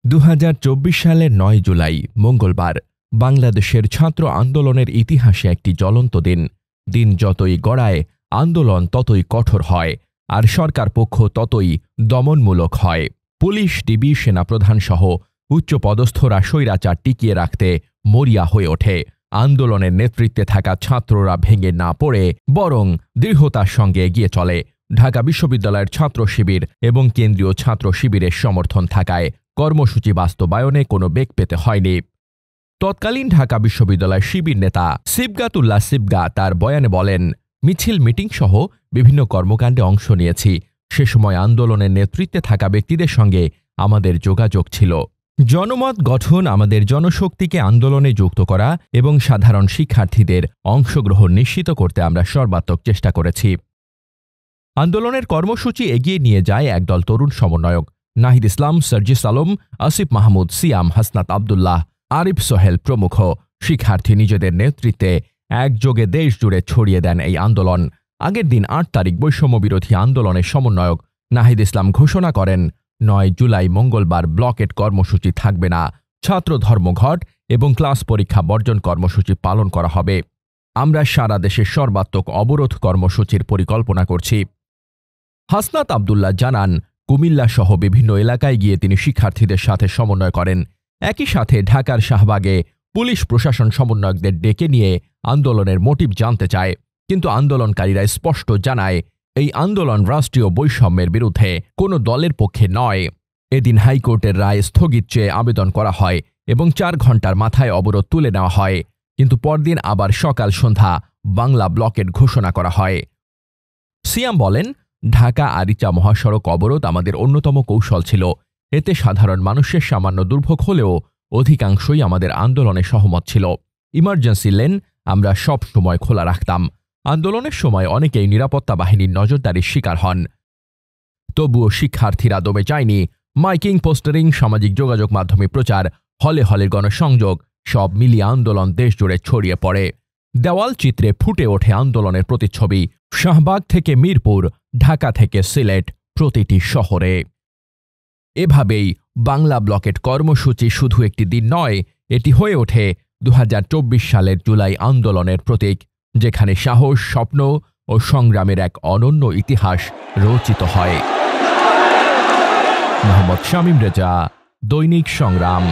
2024 সালের 9 জুলাই মঙ্গলবার বাংলাদেশের ছাত্র আন্দোলনের ইতিহাসে একটি জ্বলন্ত দিন। দিন যতই গড়ায় আন্দোলন ততই কঠোর হয়, আর সরকার পক্ষ ততই দমনমূলক হয়। পুলিশ, ডিবি, সেনাপ্রধানসহ উচ্চপদস্থরা স্বৈরাচার টিকিয়ে রাখতে মরিয়া হয়ে ওঠে। আন্দোলনের নেতৃত্বে থাকা ছাত্ররা ভেঙে না পড়ে বরং দৃঢ়তার সঙ্গে এগিয়ে চলে। ঢাকা বিশ্ববিদ্যালয়ের ছাত্র শিবির এবং কেন্দ্রীয় ছাত্র শিবিরের সমর্থন থাকায় কর্মসূচি বাস্তবায়নে কোনো বেগ পেতে হয়নি। তৎকালীন ঢাকা বিশ্ববিদ্যালয় শিবির নেতা সিবগাতুল্লাহ সিবগা তার বয়ানে বলেন, মিছিল, মিটিং সহ বিভিন্ন কর্মকাণ্ডে অংশ নিয়েছি। সে সময় আন্দোলনের নেতৃত্বে থাকা ব্যক্তিদের সঙ্গে আমাদের যোগাযোগ ছিল। জনমত গঠন, আমাদের জনশক্তিকে আন্দোলনে যুক্ত করা এবং সাধারণ শিক্ষার্থীদের অংশগ্রহণ নিশ্চিত করতে আমরা সর্বাত্মক চেষ্টা করেছি। আন্দোলনের কর্মসূচি এগিয়ে নিয়ে যায় একদল তরুণ সমন্বয়ক, নাহিদ ইসলাম, সার্জিস আলম, আসিফ মাহমুদ, সিয়াম, হাসনাত আবদুল্লাহ, আরিফ সোহেল প্রমুখ। শিক্ষার্থী নিজেদের নেতৃত্বে একযোগে দেশ জুড়ে ছড়িয়ে দেন এই আন্দোলন। আগের দিন 8 তারিখ বৈষম্য বিরোধী আন্দোলনের সমন্বয়ক নাহিদ ইসলাম ঘোষণা করেন, 9 জুলাই মঙ্গলবার ব্লকেট কর্মসূচি থাকবে না। ছাত্র ধর্মঘট এবং ক্লাস পরীক্ষা বর্জন কর্মসূচি পালন করা হবে। আমরা সারা দেশে সর্বাত্মক অবরোধ কর্মসূচির পরিকল্পনা করছি। হাসনাত আবদুল্লাহ জানান, কুমিল্লা সহ বিভিন্ন এলাকায় গিয়ে তিনি শিক্ষার্থীদের সাথে সমন্বয় করেন। একই সাথে ঢাকার শাহবাগে পুলিশ প্রশাসন সমন্বয়কদের ডেকে নিয়ে আন্দোলনের মোটিভ জানতে চায়, কিন্তু আন্দোলনকারীরা স্পষ্ট জানায় এই আন্দোলন রাষ্ট্রীয় বৈষম্যের বিরুদ্ধে, কোনো দলের পক্ষে নয়। এদিন হাইকোর্টের রায় স্থগিত চেয়ে আবেদন করা হয় এবং 4 ঘণ্টার মাথায় অবরোধ তুলে নেওয়া হয়, কিন্তু পরদিন আবার সকাল সন্ধ্যা বাংলা ব্লকেট ঘোষণা করা হয়। সিয়াম বলেন, ঢাকা আরিচা মহাসড়ক অবরোধ আমাদের অন্যতম কৌশল ছিল। এতে সাধারণ মানুষের সামান্য দুর্ভোগ হলেও অধিকাংশই আমাদের আন্দোলনে সহমত ছিল। ইমার্জেন্সি লেন আমরা সব সময় খোলা রাখতাম। আন্দোলনের সময় অনেকেই নিরাপত্তা বাহিনীর নজরদারির শিকার হন। তবুও শিক্ষার্থীরা দমে যায়নি। মাইকিং, পোস্টারিং, সামাজিক যোগাযোগ মাধ্যমে প্রচার, হলে হলে গণসংযোগ, সব মিলিয়ে আন্দোলন দেশজুড়ে ছড়িয়ে পড়ে। দেওয়াল চিত্রে ফুটে ওঠে আন্দোলনের প্রতিচ্ছবি। শাহবাগ থেকে মিরপুর, ঢাকা থেকে সিলেট, প্রতিটি শহরে। এভাবেই বাংলা ব্লকেট কর্মসূচি শুধু একটি দিন নয়, এটি হয়ে ওঠে 2024 সালের জুলাই আন্দোলনের প্রতীক, যেখানে সাহস, স্বপ্ন ও সংগ্রামের এক অনন্য ইতিহাস রচিত হয়। মোহাম্মদ শামীম রেজা, দৈনিক সংগ্রাম।